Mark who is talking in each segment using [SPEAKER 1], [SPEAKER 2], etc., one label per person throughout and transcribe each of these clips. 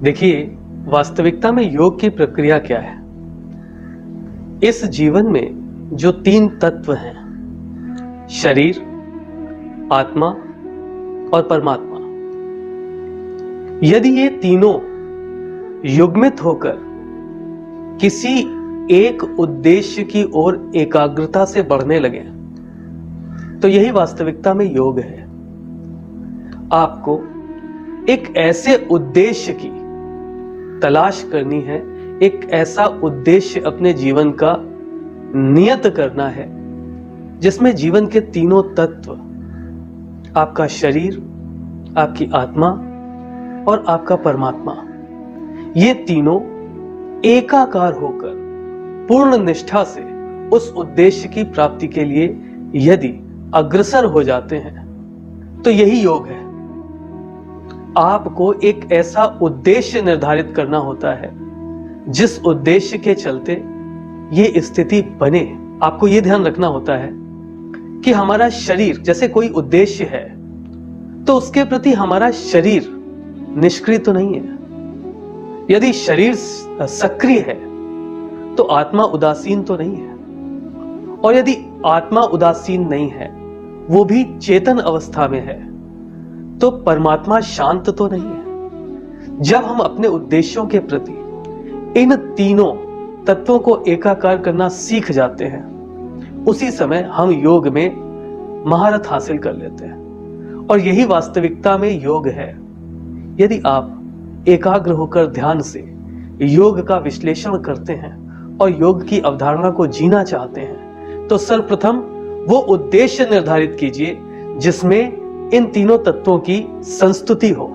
[SPEAKER 1] देखिए, वास्तविकता में योग की प्रक्रिया क्या है। इस जीवन में जो 3 तत्व हैं, शरीर, आत्मा और परमात्मा, यदि ये तीनों युग्मित होकर किसी एक उद्देश्य की ओर एकाग्रता से बढ़ने लगे तो यही वास्तविकता में योग है। आपको एक ऐसे उद्देश्य की तलाश करनी है, एक ऐसा उद्देश्य अपने जीवन का नियत करना है जिसमें जीवन के तीनों तत्व, आपका शरीर, आपकी आत्मा और आपका परमात्मा, ये तीनों एकाकार होकर पूर्ण निष्ठा से उस उद्देश्य की प्राप्ति के लिए यदि अग्रसर हो जाते हैं तो यही योग है। आपको एक ऐसा उद्देश्य निर्धारित करना होता है जिस उद्देश्य के चलते ये स्थिति बने। आपको ये ध्यान रखना होता है कि हमारा शरीर जैसे कोई उद्देश्य है तो उसके प्रति हमारा शरीर निष्क्रिय तो नहीं है। यदि शरीर सक्रिय है तो आत्मा उदासीन तो नहीं है, और यदि आत्मा उदासीन नहीं है, वो भी चेतन अवस्था में है, तो परमात्मा शांत तो नहीं है। जब हम अपने उद्देश्यों के प्रति इन तीनों तत्वों को एकाकार करना सीख जाते हैं, उसी समय हम योग में महारत हासिल कर लेते हैं, और यही वास्तविकता में योग है। यदि आप एकाग्र होकर ध्यान से योग का विश्लेषण करते हैं और योग की अवधारणा को जीना चाहते हैं तो सर्वप्रथम वो उद्देश्य निर्धारित कीजिए जिसमें इन तीनों तत्वों की संस्तुति हो,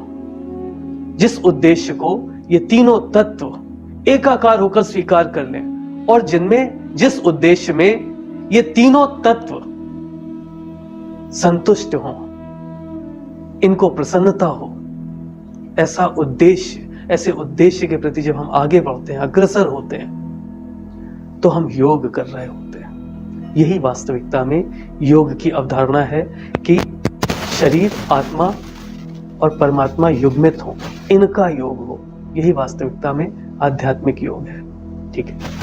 [SPEAKER 1] जिस उद्देश्य को ये तीनों तत्व एकाकार होकर स्वीकार कर लें, और जिस उद्देश्य में ये तीनों तत्व संतुष्ट हों, इनको प्रसन्नता हो। ऐसा उद्देश्य, ऐसे उद्देश्य के प्रति जब हम आगे बढ़ते हैं, अग्रसर होते हैं, तो हम योग कर रहे होते हैं। यही वास्तविकता में योग की अवधारणा है कि शरीर, आत्मा और परमात्मा युग्मित हो, इनका योग हो। यही वास्तविकता में आध्यात्मिक योग है। ठीक है।